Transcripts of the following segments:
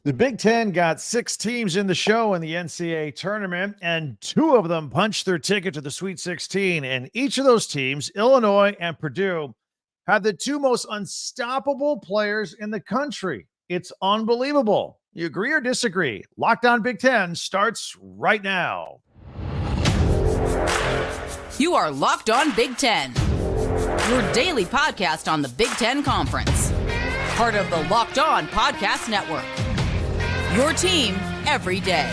The Big Ten got 6 teams in the show in the NCAA tournament, and 2 of them punched their ticket to the Sweet 16. And each of those teams, Illinois and Purdue, had the 2 most unstoppable players in the country. It's unbelievable. You agree or disagree? Locked On Big Ten starts right now. You are Locked On Big Ten, your daily podcast on the Big Ten Conference. Part of the Locked On Podcast Network. Your team every day.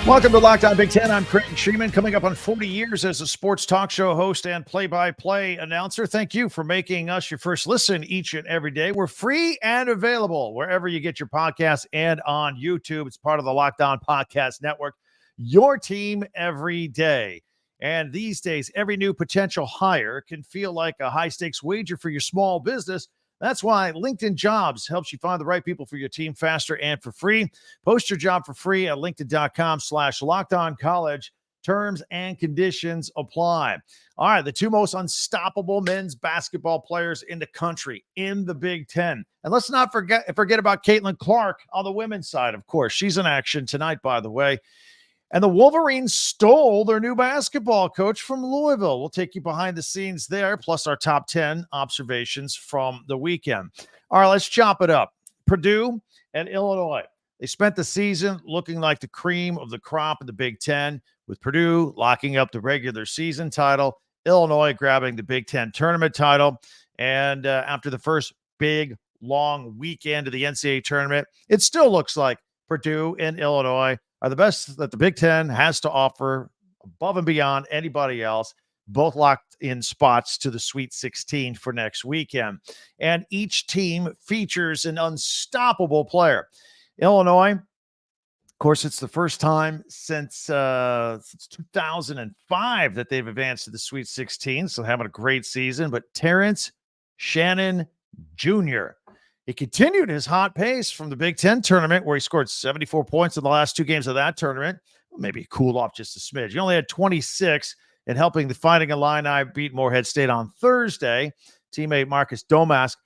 Welcome to Locked On Big Ten. I'm Craig Sheeman, coming up on 40 years as a sports talk show host and play-by-play announcer. Thank you for making us your first listen each and every day. We're free and available wherever you get your podcasts and on YouTube. It's part of the Locked On Podcast Network. Your team every day. And these days, every new potential hire can feel like a high-stakes wager for your small business. That's why LinkedIn Jobs helps you find the right people for your team faster and for free. Post your job for free at linkedin.com/lockedoncollege. Terms and conditions apply. All right, the 2 most unstoppable men's basketball players in the country in the Big Ten. And let's not forget about Caitlin Clark on the women's side, of course. She's in action tonight, by the way. And the Wolverines stole their new basketball coach from Louisville. We'll take you behind the scenes there, plus our top 10 observations from the weekend. All right, let's chop it up. Purdue and Illinois. They spent the season looking like the cream of the crop in the Big Ten, with Purdue locking up the regular season title, Illinois grabbing the Big Ten tournament title. And after the first big, long weekend of the NCAA tournament, it still looks like Purdue and Illinois are the best that the Big Ten has to offer, above and beyond anybody else, both locked in spots to the Sweet 16 for next weekend. And each team features an unstoppable player. Illinois, of course, it's the first time since 2005 that they've advanced to the Sweet 16, so having a great season. But Terrence Shannon Jr., he continued his hot pace from the Big Ten tournament, where he scored 74 points in the last 2 games of that tournament. Maybe cooled off just a smidge. He only had 26 in helping the Fighting Illini beat Morehead State on Thursday. Teammate Marcus Domask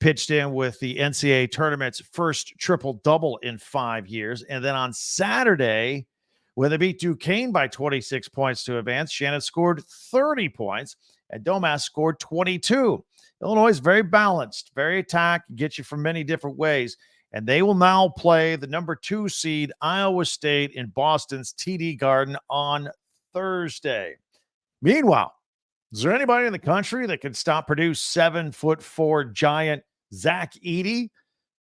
pitched in with the NCAA tournament's first triple-double in 5 years. And then on Saturday, when they beat Duquesne by 26 points to advance, Shannon scored 30 points, and Domask scored 22. Illinois is very balanced, very attack, get you from many different ways. And they will now play the number 2 seed Iowa State in Boston's TD Garden on Thursday. Meanwhile, is there anybody in the country that can stop Purdue's 7'4" giant Zach Edey?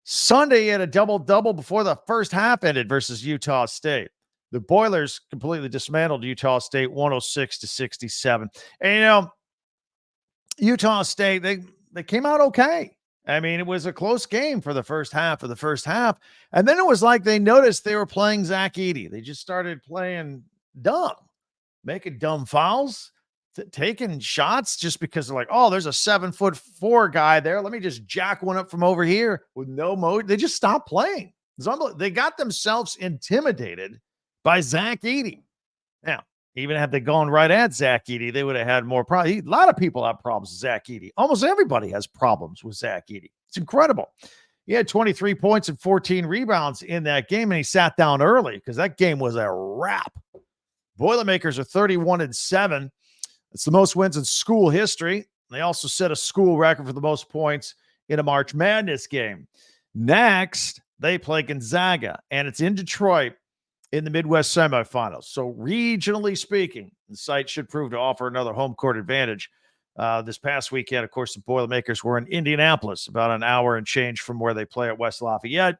Sunday, he had a double-double before the first half ended versus Utah State. The Boilers completely dismantled Utah State 106-67. And, Utah State, they came out okay. I mean, it was a close game for the first half. And then it was like they noticed they were playing Zach Edey. They just started playing dumb, making dumb fouls, taking shots just because they're like, oh, there's a 7'4" guy there. Let me just jack one up from over here with no motion. They just stopped playing. They got themselves intimidated by Zach Edey. Now, even had they gone right at Zach Edey, they would have had more problems. A lot of people have problems with Zach Edey. Almost everybody has problems with Zach Edey. It's incredible. He had 23 points and 14 rebounds in that game, and he sat down early because that game was a wrap. Boilermakers are 31-7. It's the most wins in school history. They also set a school record for the most points in a March Madness game. Next, they play Gonzaga, and it's in Detroit in the Midwest semifinals. So regionally speaking, the site should prove to offer another home court advantage. This past weekend, of course, the Boilermakers were in Indianapolis, about an hour and change from where they play at West Lafayette.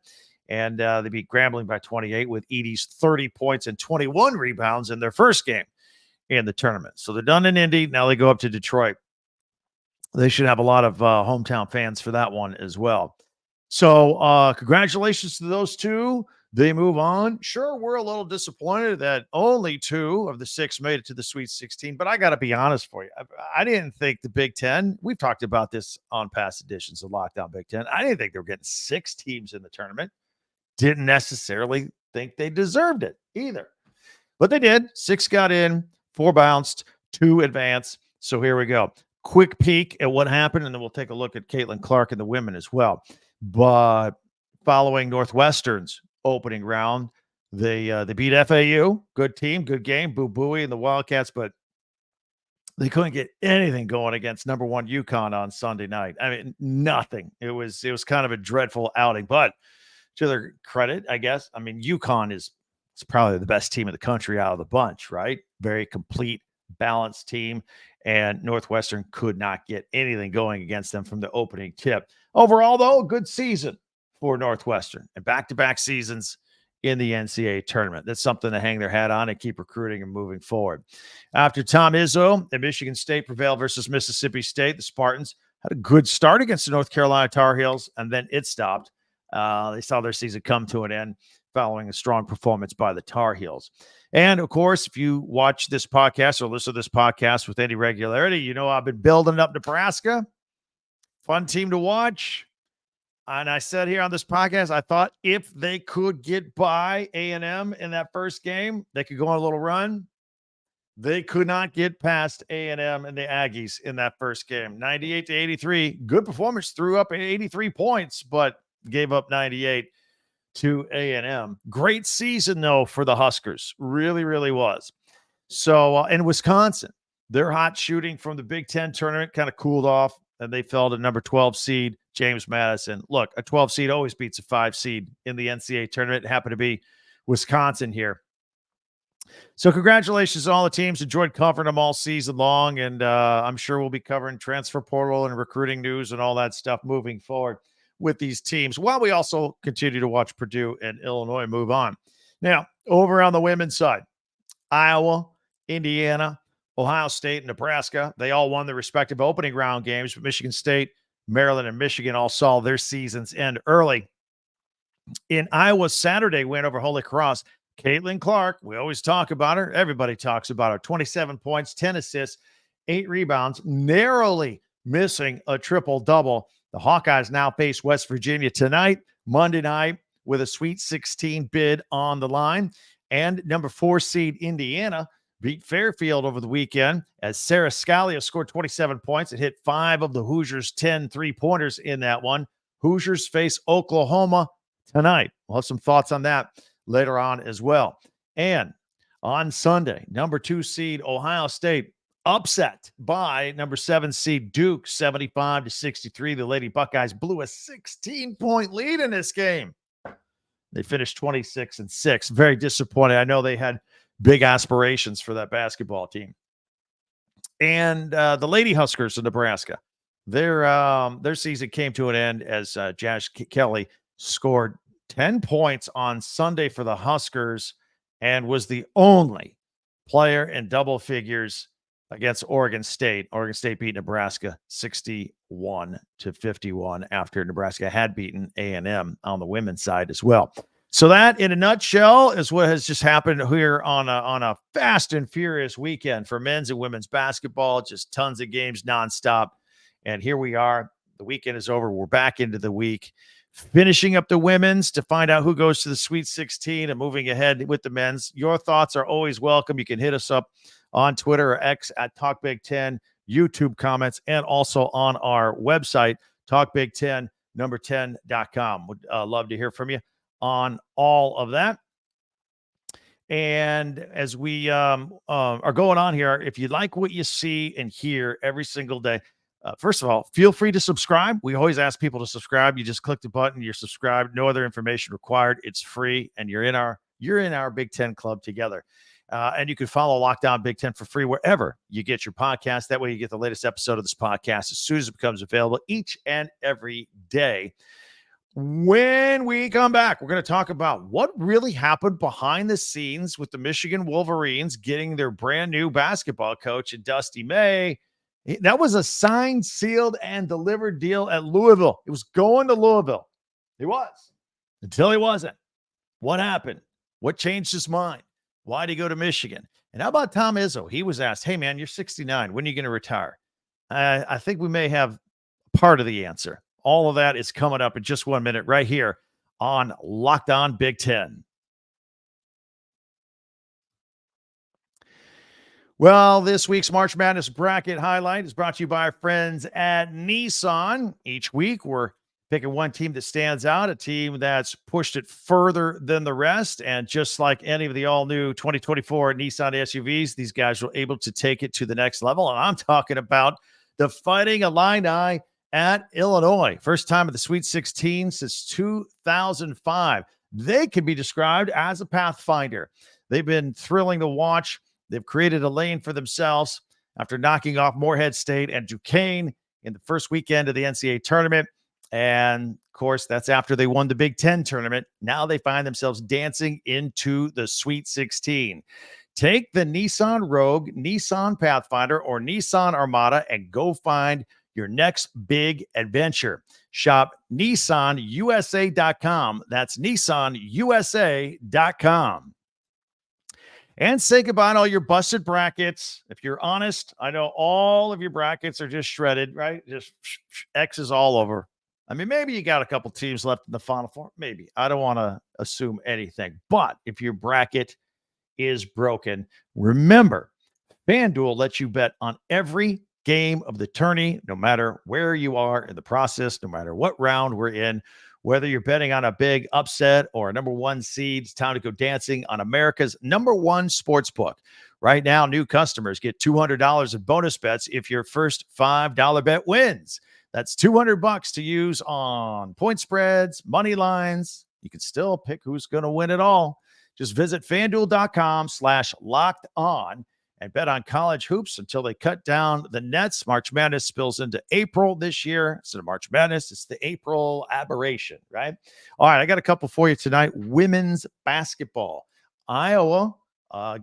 And they beat Grambling by 28 with Edey's 30 points and 21 rebounds in their first game in the tournament. So they're done in Indy. Now they go up to Detroit. They should have a lot of hometown fans for that one as well. So congratulations to those 2. They move on. Sure, we're a little disappointed that only 2 of the 6 made it to the Sweet 16, but I got to be honest for you. I didn't think the Big Ten, we've talked about this on past editions of Lockdown Big Ten, I didn't think they were getting 6 teams in the tournament. Didn't necessarily think they deserved it either. But they did. 6 got in, 4 bounced, 2 advanced. So here we go. quick peek at what happened, and then we'll take a look at Caitlin Clark and the women as well. But following Northwestern's opening round, they beat FAU. Good team, good game. Boo Booey and the Wildcats, but they couldn't get anything going against number 1 UConn on Sunday night. I mean, nothing. It was kind of a dreadful outing, but to their credit, I guess. I mean, UConn is probably the best team in the country out of the bunch, right? Very complete, balanced team, and Northwestern could not get anything going against them from the opening tip. Overall, though, good season for Northwestern and back-to-back seasons in the NCAA tournament. That's something to hang their hat on and keep recruiting and moving forward. After Tom Izzo and Michigan State prevailed versus Mississippi State, the Spartans had a good start against the North Carolina Tar Heels, and then it stopped. They saw their season come to an end following a strong performance by the Tar Heels. And, of course, if you watch this podcast or listen to this podcast with any regularity, you know I've been building up Nebraska. Fun team to watch. And I said here on this podcast, I thought if they could get by A&M in that first game, they could go on a little run. They could not get past A&M and the Aggies in that first game. 98-83. Good performance. Threw up 83 points, but gave up 98 to A&M. Great season, though, for the Huskers. Really, really was. So, in Wisconsin, their hot shooting from the Big Ten tournament kind of cooled off, and they fell to number 12 seed, James Madison. Look, a 12 seed always beats a 5 seed in the NCAA tournament. It happened to be Wisconsin here. So congratulations to all the teams. Enjoyed covering them all season long, and I'm sure we'll be covering transfer portal and recruiting news and all that stuff moving forward with these teams, while we also continue to watch Purdue and Illinois move on. Now, over on the women's side, Iowa, Indiana, Ohio State, and Nebraska, they all won their respective opening round games, but Michigan State, Maryland, and Michigan all saw their seasons end early. In Iowa's Saturday win over Holy Cross, Caitlin Clark, we always talk about her. Everybody talks about her. 27 points, 10 assists, 8 rebounds, narrowly missing a triple-double. The Hawkeyes now face West Virginia tonight, Monday night, with a Sweet 16 bid on the line. And number 4 seed Indiana beat Fairfield over the weekend as Sarah Scalia scored 27 points and hit 5 of the Hoosiers' 10 3-pointers in that one. Hoosiers face Oklahoma tonight. We'll have some thoughts on that later on as well. And on Sunday, number 2 seed Ohio State upset by number 7 seed Duke, 75-63. The Lady Buckeyes blew a 16-point lead in this game. They finished 26-6. Very disappointed. I know they had big aspirations for that basketball team. And the Lady Huskers of Nebraska, their season came to an end as Josh Kelly scored 10 points on Sunday for the Huskers and was the only player in double figures against Oregon State. Oregon State beat Nebraska 61-51 after Nebraska had beaten A&M on the women's side as well. So that, in a nutshell, is what has just happened here on a fast and furious weekend for men's and women's basketball. Just tons of games nonstop. And here we are. The weekend is over. We're back into the week, finishing up the women's to find out who goes to the Sweet 16 and moving ahead with the men's. Your thoughts are always welcome. You can hit us up on Twitter or X at Talk Big Ten, YouTube comments, and also on our website, talkbig10.com. Would love to hear from you on all of that. And as we are going on here, if you like what you see and hear every single day, first of all, feel free to subscribe. We always ask people to subscribe. You just click the button, you're subscribed. No other information required. It's free, and you're in our Big Ten club together. And you can follow Locked On Big Ten for free wherever you get your podcast. That way you get the latest episode of this podcast as soon as it becomes available each and every day. When we come back, we're going to talk about what really happened behind the scenes with the Michigan Wolverines getting their brand new basketball coach in Dusty May. That was a signed, sealed, and delivered deal at Louisville. It was going to Louisville. He was, until he wasn't. What happened? What changed his mind? Why did he go to Michigan? And how about Tom Izzo? He was asked, hey, man, you're 69. When are you going to retire? I think we may have part of the answer. All of that is coming up in just 1 minute right here on Locked On Big Ten. Well, this week's March Madness bracket highlight is brought to you by our friends at Nissan. Each week, we're picking one team that stands out, a team that's pushed it further than the rest. And just like any of the all-new 2024 Nissan SUVs, these guys were able to take it to the next level. And I'm talking about the Fighting Illini at Illinois. First time at the Sweet 16 since 2005. They can be described as a pathfinder. They've been thrilling to watch. They've created a lane for themselves after knocking off Morehead State and Duquesne in the first weekend of the NCAA tournament. And, of course, that's after they won the Big Ten tournament. Now they find themselves dancing into the Sweet 16. Take the Nissan Rogue, Nissan Pathfinder, or Nissan Armada and go find your next big adventure. Shop NissanUSA.com. That's NissanUSA.com. And say goodbye to all your busted brackets. If you're honest, I know all of your brackets are just shredded, right? Just X's all over. I mean, maybe you got a couple teams left in the Final Four. Maybe. I don't want to assume anything. But if your bracket is broken, remember, FanDuel lets you bet on every game of the tourney, no matter where you are in the process, no matter what round we're in. Whether you're betting on a big upset or a number one seed, it's time to go dancing on America's number one sports book. Right now, new customers get $200 in bonus bets if your first $5 bet wins. That's $200 to use on point spreads, money lines. You can still pick who's going to win it all. Just visit FanDuel.com/locked-on and bet on college hoops until they cut down the nets. March Madness spills into April this year. Instead of March Madness, it's the April aberration, right? All right, I got a couple for you tonight. Women's basketball. Iowa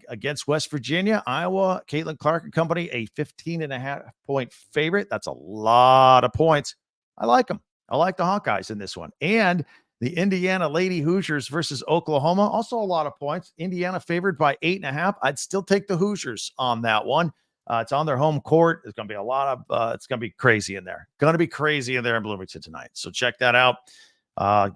against West Virginia. Iowa, Caitlin Clark and company, a 15.5-point favorite. That's a lot of points. I like them. I like the Hawkeyes in this one. And the Indiana Lady Hoosiers versus Oklahoma, also a lot of points. Indiana favored by 8.5. I'd still take the Hoosiers on that one. It's on their home court. There's going to be a lot of, it's going to be crazy in there. Going to be crazy in there in Bloomington tonight. So check that out.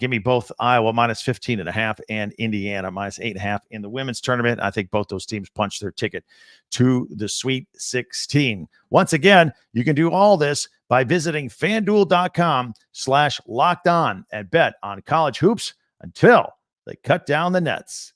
Give me both Iowa minus 15.5 and Indiana minus 8.5 in the women's tournament. I think both those teams punched their ticket to the Sweet 16. Once again, you can do all this by visiting FanDuel.com/locked-on and bet on college hoops until they cut down the nets.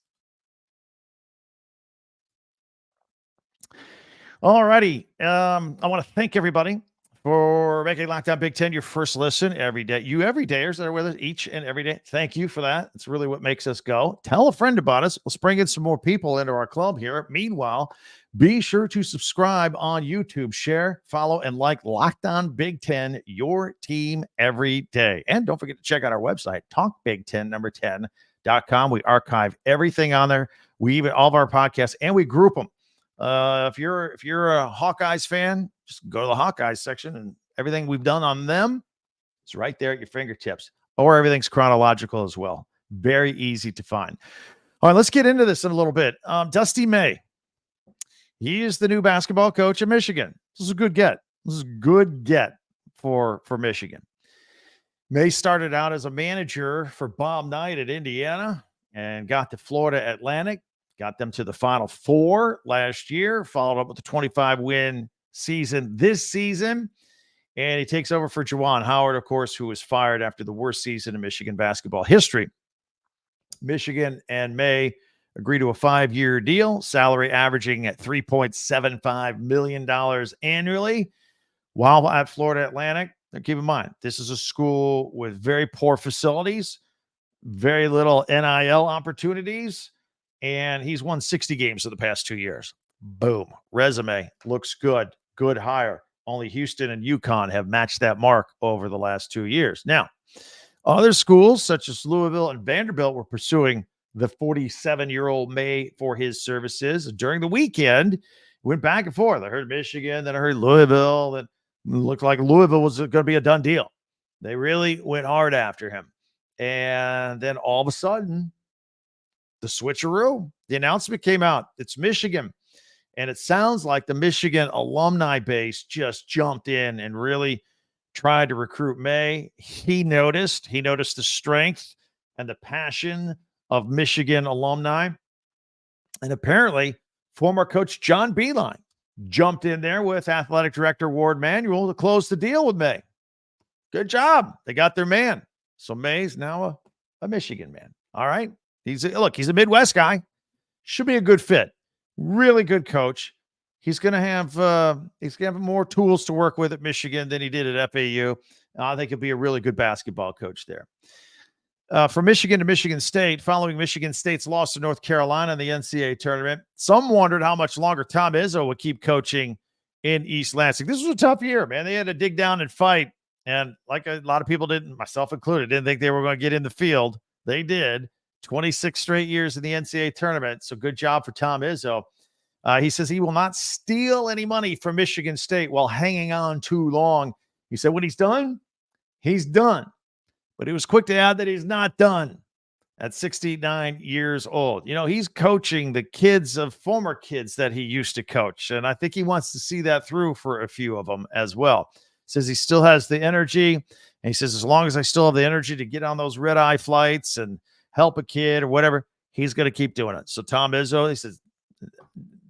All righty. I want to thank everybody for making Locked On Big Ten your first listen every day. You everydayers that are with us each and every day, thank you for that. It's really what makes us go. Tell a friend about us. Let's bring in some more people into our club here. Meanwhile, be sure to subscribe on YouTube, share, follow, and like Locked On Big Ten, your team every day. And don't forget to check out our website, talkbig1010.com. We archive everything on there. We even all of our podcasts, and we group them. If you're a Hawkeyes fan, just go to the Hawkeyes section, and everything we've done on them is right there at your fingertips. Or everything's chronological as well. Very easy to find. All right, let's get into this in a little bit. Dusty May. He is the new basketball coach at Michigan. This is a good get. This is a good get for Michigan. May started out as a manager for Bob Knight at Indiana and got to Florida Atlantic. Got them to the Final Four last year, followed up with a 25-win season this season. And he takes over for Juwan Howard, of course, who was fired after the worst season in Michigan basketball history. Michigan and May agreed to a 5-year deal, salary averaging at $3.75 million annually. While at Florida Atlantic, now keep in mind, this is a school with very poor facilities, very little NIL opportunities, and he's won 60 games in the past 2 years. Boom. Resume looks good. Good hire. Only Houston and UConn have matched that mark over the last 2 years. Now, other schools such as Louisville and Vanderbilt were pursuing the 47-year-old May for his services. During the weekend, went back and forth. I heard Michigan, then I heard Louisville. That looked like Louisville was going to be a done deal. They really went hard after him. And then all of a sudden, the switcheroo, the announcement came out. It's Michigan. And it sounds like the Michigan alumni base just jumped in and really tried to recruit May. He noticed the strength and the passion of Michigan alumni. And apparently, former coach John Beilein jumped in there with athletic director Ward Manuel to close the deal with May. Good job. They got their man. So May's now a Michigan man. All right. He's a Midwest guy. Should be a good fit. Really good coach. He's going to have more tools to work with at Michigan than he did at FAU. I think he'll be a really good basketball coach there. From Michigan to Michigan State, following Michigan State's loss to North Carolina in the NCAA tournament, some wondered how much longer Tom Izzo would keep coaching in East Lansing. This was a tough year, man. They had to dig down and fight. And like a lot of people didn't, myself included, didn't think they were going to get in the field. They did. 26 straight years in the NCAA tournament. So good job for Tom Izzo. He says he will not steal any money from Michigan State while hanging on too long. He said when he's done, he's done. But he was quick to add that he's not done at 69 years old. He's coaching the kids of former kids that he used to coach. And I think he wants to see that through for a few of them as well. Says he still has the energy. And he says, as long as I still have the energy to get on those red-eye flights and help a kid or whatever, he's going to keep doing it. So Tom Izzo, he says,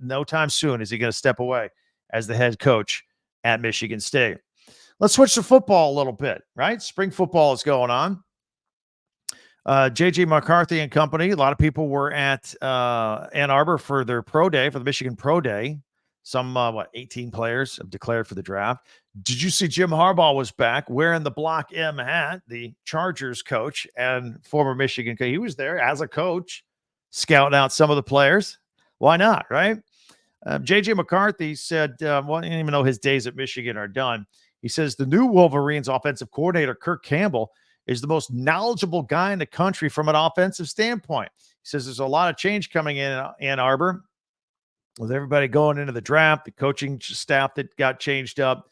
no time soon is he going to step away as the head coach at Michigan State. Let's switch to football a little bit, right? Spring football is going on. J.J. McCarthy and company, a lot of people were at Ann Arbor for their pro day, for the Michigan Pro Day. Some, 18 players have declared for the draft. Did you see Jim Harbaugh was back wearing the Block M hat, the Chargers coach and former Michigan coach? He was there as a coach, scouting out some of the players. Why not, right? J.J. McCarthy said, I didn't even know his days at Michigan are done. He says the new Wolverines offensive coordinator, Kirk Campbell, is the most knowledgeable guy in the country from an offensive standpoint. He says there's a lot of change coming in Ann Arbor with everybody going into the draft, the coaching staff that got changed up.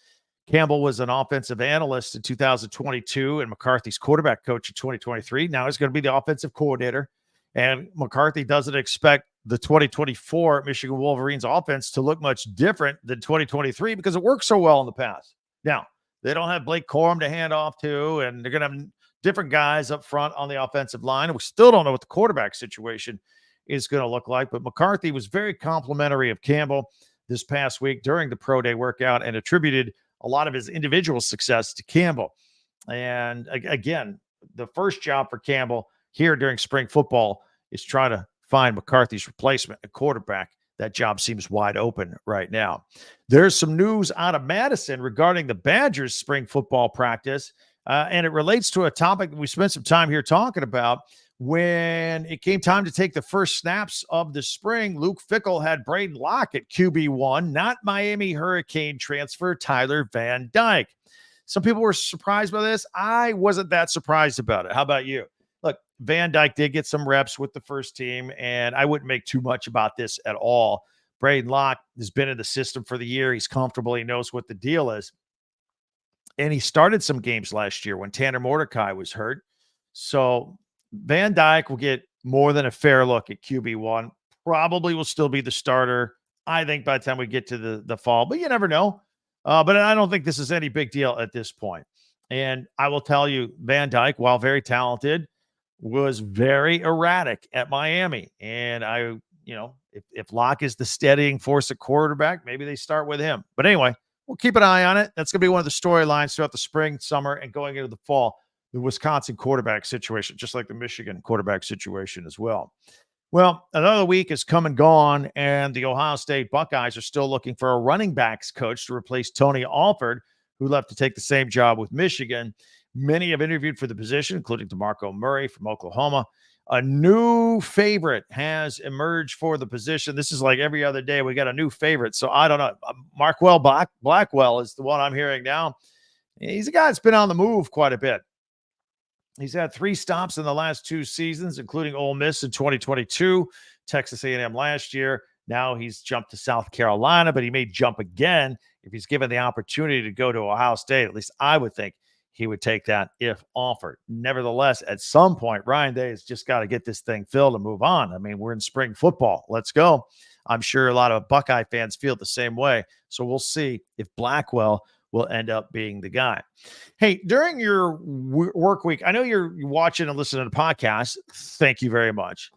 Campbell was an offensive analyst in 2022 and McCarthy's quarterback coach in 2023. Now he's going to be the offensive coordinator. And McCarthy doesn't expect the 2024 Michigan Wolverines offense to look much different than 2023 because it worked so well in the past. Now, they don't have Blake Corum to hand off to, and they're going to have different guys up front on the offensive line. And we still don't know what the quarterback situation is going to look like. But McCarthy was very complimentary of Campbell this past week during the pro day workout and attributed a lot of his individual success to Campbell. And again, the first job for Campbell here during spring football is trying to find McCarthy's replacement, a quarterback. That job seems wide open right now. There's some news out of Madison regarding the Badgers' spring football practice, and it relates to a topic that we spent some time here talking about. When it came time to take the first snaps of the spring, Luke Fickell had Braden Locke at QB1, not Miami Hurricane transfer Tyler Van Dyke. Some people were surprised by this. I wasn't that surprised about it. How about you? Look, Van Dyke did get some reps with the first team, and I wouldn't make too much about this at all. Braden Locke has been in the system for the year. He's comfortable. He knows what the deal is. And he started some games last year when Tanner Mordecai was hurt. So Van Dyke will get more than a fair look at QB1. Probably will still be the starter, I think, by the time we get to the fall. But you never know. But I don't think this is any big deal at this point. And I will tell you, Van Dyke, while very talented, was very erratic at Miami. And if Locke is the steadying force at quarterback, maybe they start with him. But anyway, we'll keep an eye on it. That's going to be one of the storylines throughout the spring, summer, and going into the fall. The Wisconsin quarterback situation, just like the Michigan quarterback situation as well. Well, another week has come and gone, and the Ohio State Buckeyes are still looking for a running backs coach to replace Tony Alford, who left to take the same job with Michigan. Many have interviewed for the position, including DeMarco Murray from Oklahoma. A new favorite has emerged for the position. This is like every other day. We got a new favorite. So I don't know. Marquell Blackwell is the one I'm hearing now. He's a guy that's been on the move quite a bit. He's had 3 stops in the last 2 seasons, including Ole Miss in 2022, Texas A&M last year. Now he's jumped to South Carolina, but he may jump again if he's given the opportunity to go to Ohio State. At least I would think he would take that if offered. Nevertheless, at some point, Ryan Day has just got to get this thing filled and move on. I mean, we're in spring football. Let's go. I'm sure a lot of Buckeye fans feel the same way. So we'll see if Blackwell will end up being the guy. Hey, during your work week, I know you're watching and listening to the podcast. Thank you very much.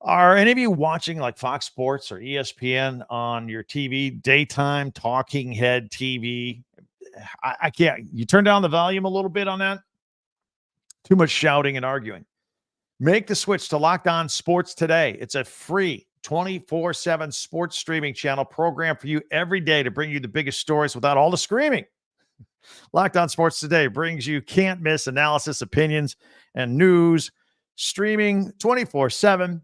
Are any of you watching like Fox Sports or ESPN on your TV, daytime talking head TV? I can't. You turn down the volume a little bit on that? Too much shouting and arguing. Make the switch to Locked On Sports today. It's a free 24/7 sports streaming channel program for you every day to bring you the biggest stories without all the screaming. Locked On Sports Today brings you can't miss analysis, opinions, and news streaming 24/7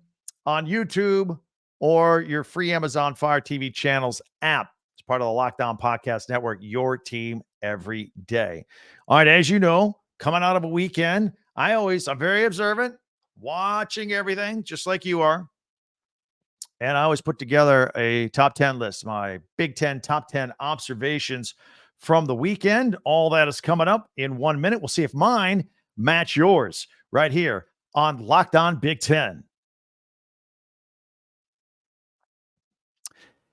on YouTube or your free Amazon Fire TV channels app. It's part of the Locked On Podcast Network, your team every day. All right, as you know, coming out of a weekend, I'm very observant, watching everything just like you are. And I always put together a top 10 list, my Big Ten top 10 observations from the weekend. All that is coming up in 1 minute. We'll see if mine match yours right here on Locked On Big Ten.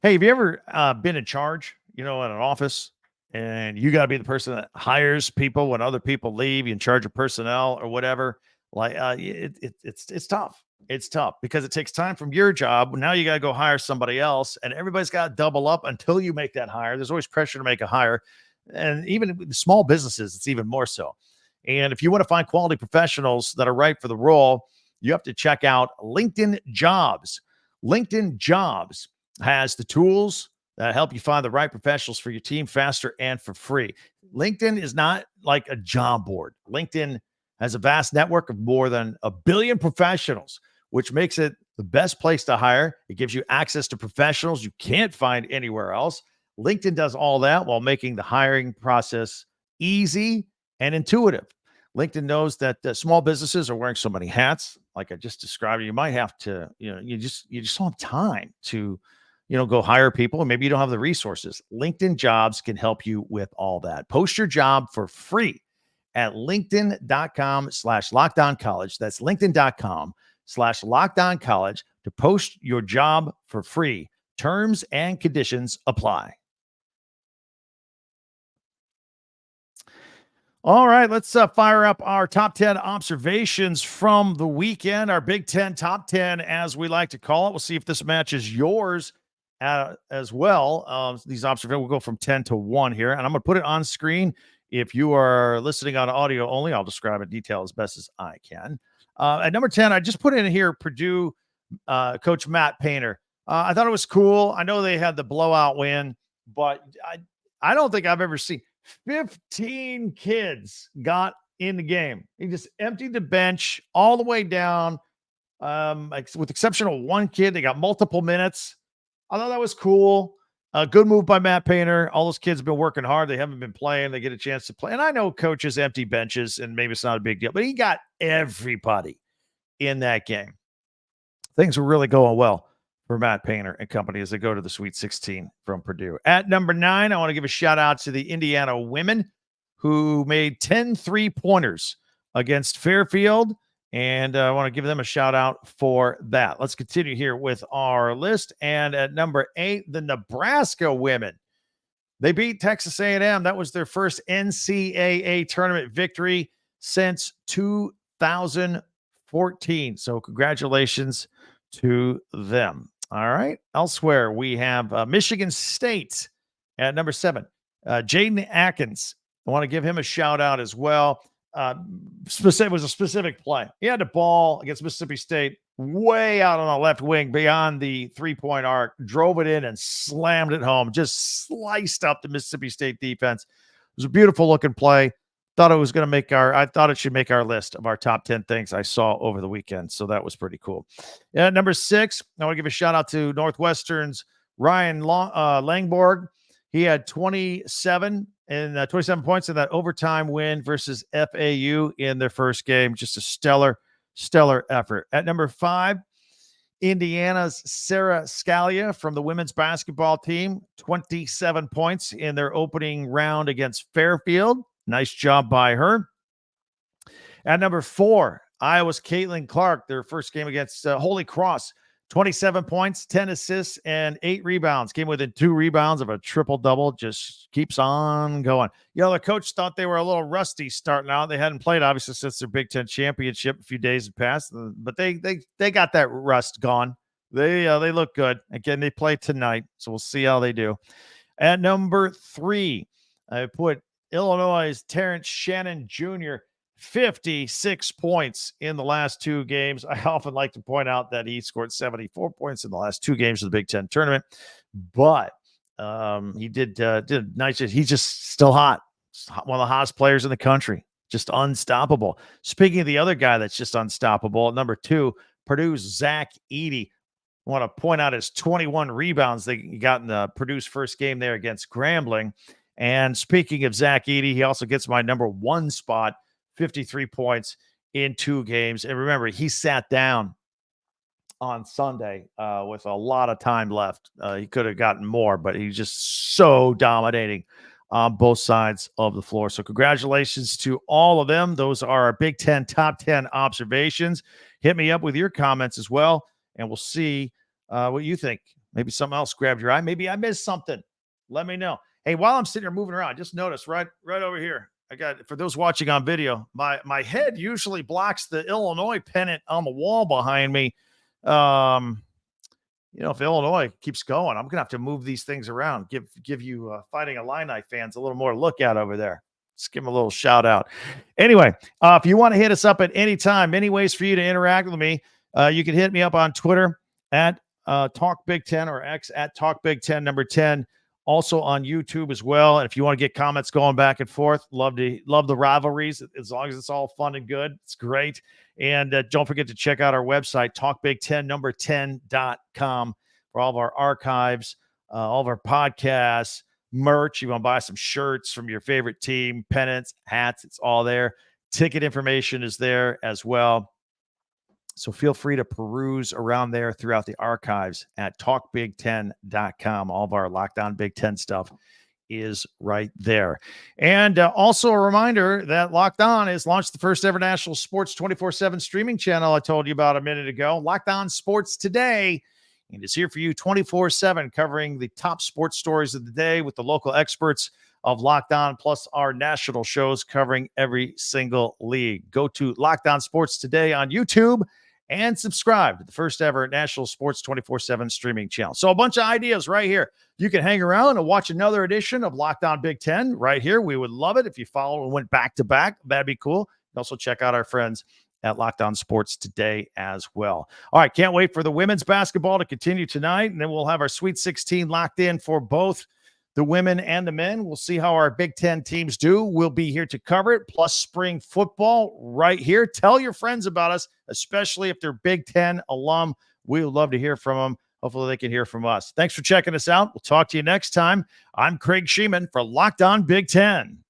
Hey, have you ever been in charge, in an office, and you got to be the person that hires people when other people leave, you in charge of personnel or whatever? Like it's tough. It's tough because it takes time from your job. Now you got to go hire somebody else, and everybody's got to double up until you make that hire. There's always pressure to make a hire. And even with small businesses, it's even more so. And if you want to find quality professionals that are right for the role, you have to check out LinkedIn Jobs. LinkedIn Jobs has the tools that help you find the right professionals for your team faster and for free. LinkedIn is not like a job board. LinkedIn has a vast network of more than 1 billion professionals, which makes it the best place to hire. It gives you access to professionals you can't find anywhere else. LinkedIn does all that while making the hiring process easy and intuitive. LinkedIn knows that small businesses are wearing so many hats, like I just described. You might have to, you just don't have time to, go hire people, and maybe you don't have the resources. LinkedIn Jobs can help you with all that. Post your job for free at linkedin.com/lockdowncollege. That's linkedin.com/lockdowncollege to post your job for free. Terms and conditions apply. All right, let's fire up our top 10 observations from the weekend, our Big Ten top 10, as we like to call it. We'll see if this matches yours as well. These observations will go from 10 to 1 here, and I'm going to put it on screen. If you are listening on audio only, I'll describe it in detail as best as I can. At number 10, I just put in here Purdue coach Matt Painter. I thought it was cool. I know they had the blowout win, but I don't think I've ever seen 15 kids got in the game. He just emptied the bench all the way down. With the exception of one kid, they got multiple minutes. I thought that was cool. Good move by Matt Painter. All those kids have been working hard. They haven't been playing. They get a chance to play. And I know coaches empty benches, and maybe it's not a big deal, but he got everybody in that game. Things were really going well for Matt Painter and company as they go to the Sweet 16 from Purdue. At number 9, I want to give a shout out to the Indiana women who made 10 3-pointers against Fairfield. And I want to give them a shout out for that. Let's continue here with our list. And at number 8, the Nebraska women. They beat Texas A&M. That was their first NCAA tournament victory since 2014. So congratulations to them. All right. Elsewhere, we have Michigan State at number 7. Jaden Atkins. I want to give him a shout out as well. It was a specific play. He had the ball against Mississippi State way out on the left wing beyond the 3-point arc, drove it in and slammed it home, just sliced up the Mississippi State defense. It was a beautiful looking play. I thought it should make our list of our top 10 things I saw over the weekend. So that was pretty cool. At number 6, I want to give a shout out to Northwestern's Ryan Langborg. He had 27 points in that overtime win versus FAU in their first game. Just a stellar effort. At number 5, Indiana's Sarah Scalia from the women's basketball team, 27 points in their opening round against Fairfield. Nice job by her. At number 4, Iowa's Caitlin Clark, their first game against Holy Cross, 27 points, 10 assists, and 8 rebounds. Came within 2 rebounds of a triple-double. Just keeps on going. The coach thought they were a little rusty starting out. They hadn't played, obviously, since their Big Ten championship. A few days had passed, but they got that rust gone. They look good. Again, they play tonight, so we'll see how they do. At number 3, I put Illinois' Terrence Shannon Jr., 56 points in the last 2 games. I often like to point out that he scored 74 points in the last 2 games of the Big Ten tournament, but he did nice. He's just still hot. One of the hottest players in the country, just unstoppable. Speaking of the other guy that's just unstoppable, at number 2, Purdue's Zach Edey. I want to point out his 21 rebounds they got in the Purdue's first game there against Grambling. And speaking of Zach Edey, he also gets my number 1 spot, 53 points in 2 games. And remember, he sat down on Sunday with a lot of time left. He could have gotten more, but he's just so dominating on both sides of the floor. So congratulations to all of them. Those are our Big Ten top 10 observations. Hit me up with your comments as well, and we'll see what you think. Maybe something else grabbed your eye. Maybe I missed something. Let me know. Hey, while I'm sitting here moving around, just notice right over here, I got, for those watching on video, my head usually blocks the Illinois pennant on the wall behind me. If Illinois keeps going, I'm gonna have to move these things around. Give you Fighting Illini fans a little more look at over there. Just give them a little shout out. Anyway, if you want to hit us up at any time, many ways for you to interact with me. You can hit me up on Twitter at Talk Big Ten, or X at Talk Big Ten number 10. Also on YouTube as well. And if you want to get comments going back and forth, love the rivalries, as long as it's all fun and good. It's great. And don't forget to check out our website, talkbig10number10.com, for all of our archives, all of our podcasts, merch. You want to buy some shirts from your favorite team, pennants, hats, it's all there. Ticket information is there as well. So feel free to peruse around there throughout the archives at talkbig10.com. All of our Locked On Big Ten stuff is right there. And also a reminder that Locked On has launched the first ever national sports 24/7 streaming channel I told you about a minute ago. Locked On Sports Today. And it's here for you 24/7, covering the top sports stories of the day with the local experts of Locked On, plus our national shows covering every single league. Go to Locked On Sports Today on YouTube and subscribe to the first ever national sports 24/7 streaming channel. So a bunch of ideas right here. You can hang around and watch another edition of Locked On Big Ten right here. We would love it if you follow and went back to back. That'd be cool. Also check out our friends at Locked On Sports Today as well. All right, can't wait for the women's basketball to continue tonight, and then we'll have our Sweet 16 locked in for both the women and the men. We'll see how our Big Ten teams do. We'll be here to cover it, plus spring football right here. Tell your friends about us, especially if they're Big Ten alum. We would love to hear from them. Hopefully they can hear from us. Thanks for checking us out. We'll talk to you next time. I'm Craig Sheeman for Locked On Big Ten.